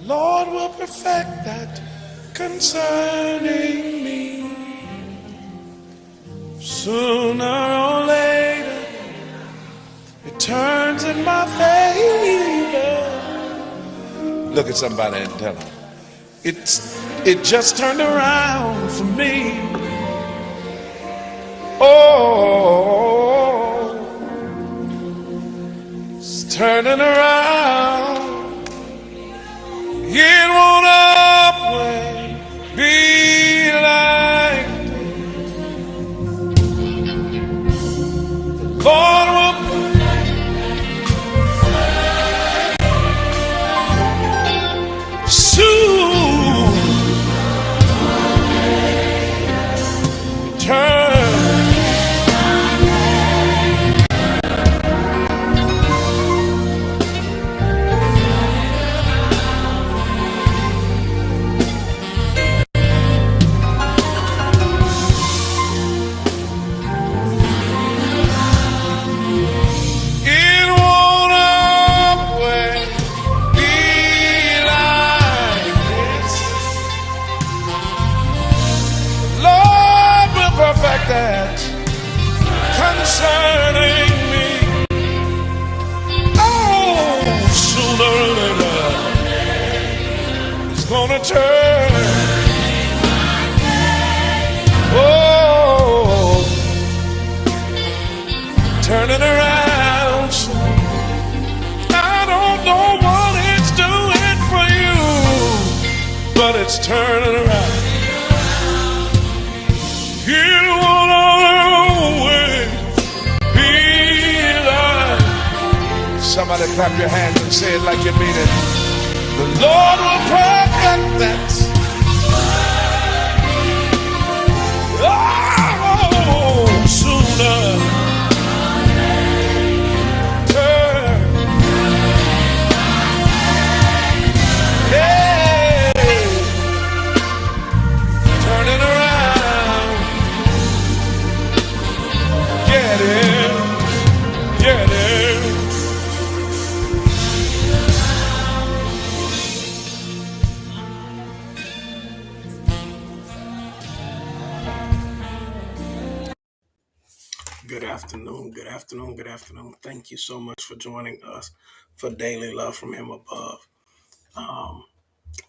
Lord will perfect that concerning me. Sooner or later, it turns in my favor. Look at somebody and tell them, it just turned around for me. Oh, it's turning around. It won't always be like the Lord will soon turn. That concerning me, oh, sooner or later, it's gonna turn. Oh, turning around. I don't know what it's doing for you, but it's turning around. It won't always be like. Somebody clap your hands and say it like you mean it. The Lord will perfect that. Oh, sooner. Turn. Hey, turning around. Get it. Good afternoon. Thank you so much for joining us for Daily Love from Him Above.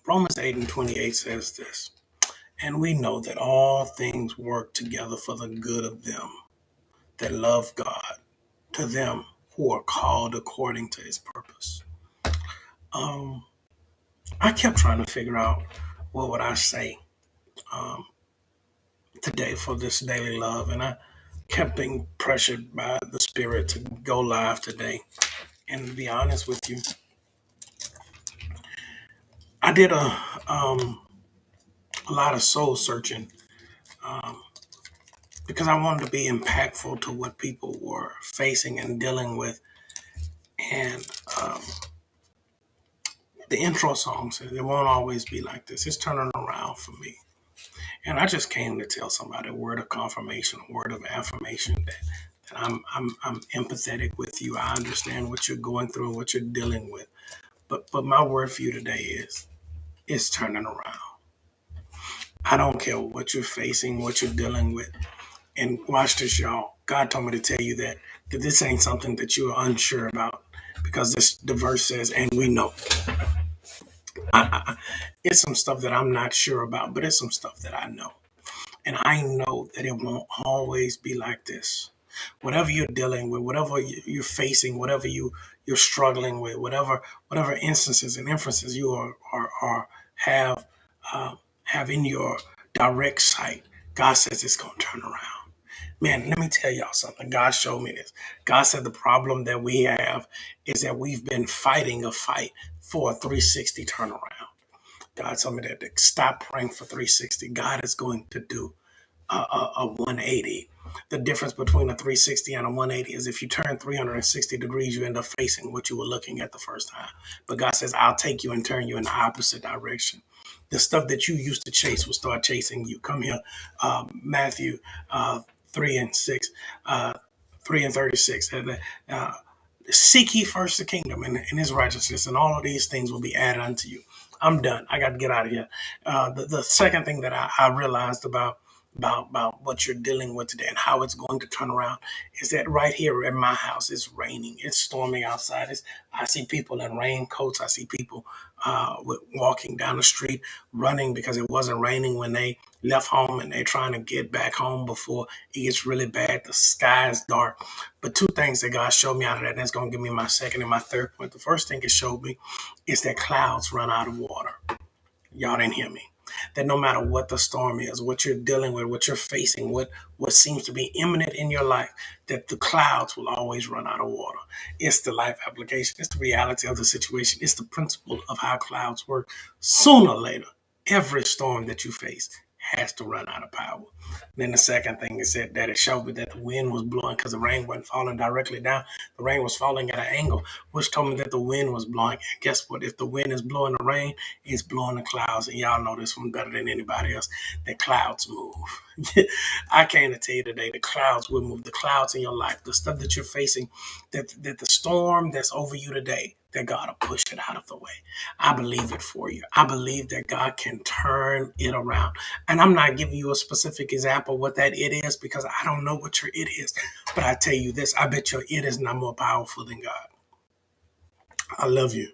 Romans 8:28 says this, and we know that all things work together for the good of them that love God, to them who are called according to his purpose. I kept trying to figure out what would I say today for this daily love, and I kept being pressured by the Spirit to go live today. And to be honest with you, I did a lot of soul searching because I wanted to be impactful to what people were facing and dealing with. And the intro song says, it won't always be like this. It's turning around for me. And I just came to tell somebody a word of confirmation, a word of affirmation that I'm empathetic with you. I understand what you're going through and what you're dealing with. But my word for you today is, it's turning around. I don't care what you're facing, what you're dealing with. And watch this, y'all. God told me to tell you that this ain't something that you're unsure about, because the verse says, and we know. It's some stuff that I'm not sure about, but it's some stuff that I know. And I know that it won't always be like this. Whatever you're dealing with, whatever you're facing, whatever you're struggling with, whatever instances and inferences you have in your direct sight, God says it's going to turn around. Man, let me tell y'all something. God showed me this. God said the problem that we have is that we've been fighting a fight for a 360 turnaround. God told me that to stop praying for 360. God is going to do a 180. The difference between a 360 and a 180 is if you turn 360 degrees, you end up facing what you were looking at the first time. But God says, I'll take you and turn you in the opposite direction. The stuff that you used to chase will start chasing you. Come here, Matthew 3:6, 3:36. Seek ye first the kingdom and his righteousness, and all of these things will be added unto you. I'm done. I got to get out of here. The second thing that I realized about what you're dealing with today and how it's going to turn around is that right here in my house, it's raining. It's storming outside. I see people in raincoats. I see people walking down the street, running because it wasn't raining when they left home, and they're trying to get back home before it gets really bad. The sky is dark. But two things that God showed me out of that, and that's going to give me my second and my third point. The first thing it showed me is that clouds run out of water. Y'all didn't hear me. That no matter what the storm is, what you're dealing with, what you're facing, what seems to be imminent in your life, that the clouds will always run out of water. It's the life application. It's the reality of the situation. It's the principle of how clouds work. Sooner or later, every storm that you face has to run out of power. Then the second thing is that it showed me that the wind was blowing because the rain wasn't falling directly down. The rain was falling at an angle, which told me that the wind was blowing. And guess what? If the wind is blowing the rain, it's blowing the clouds. And y'all know this one better than anybody else, that clouds move. I came to tell you today, the clouds will move. The clouds in your life, the stuff that you're facing, that the storm that's over you today, that God will push it out of the way. I believe it for you. I believe that God can turn it around. And I'm not giving you a specific example what that it is because I don't know what your it is. But I tell you this, I bet your it is not more powerful than God. I love you.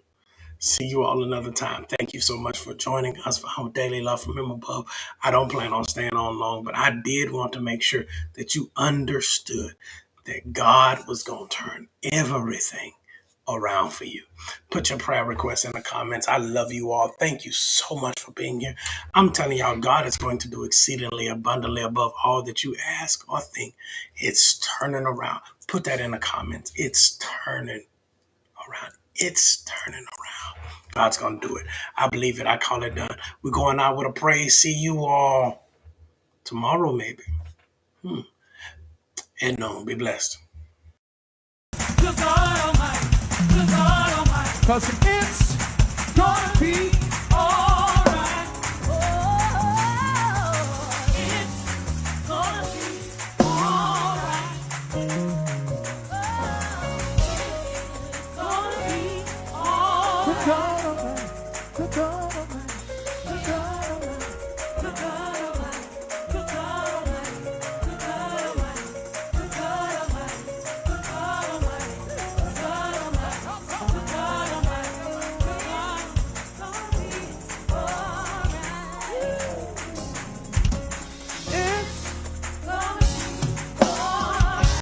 See you all another time. Thank you so much for joining us for our daily love from Him above. I don't plan on staying on long, but I did want to make sure that you understood that God was going to turn everything around for you. Put your prayer requests in the comments. I love you all. Thank you so much for being here. I'm telling y'all, God is going to do exceedingly abundantly above all that you ask or think. It's turning around. Put that in the comments. It's turning around. It's turning around. God's going to do it. I believe it. I call it done. We're going out with a praise. See you all tomorrow, maybe. And no, be blessed. Good God Almighty, 'cause it's gonna be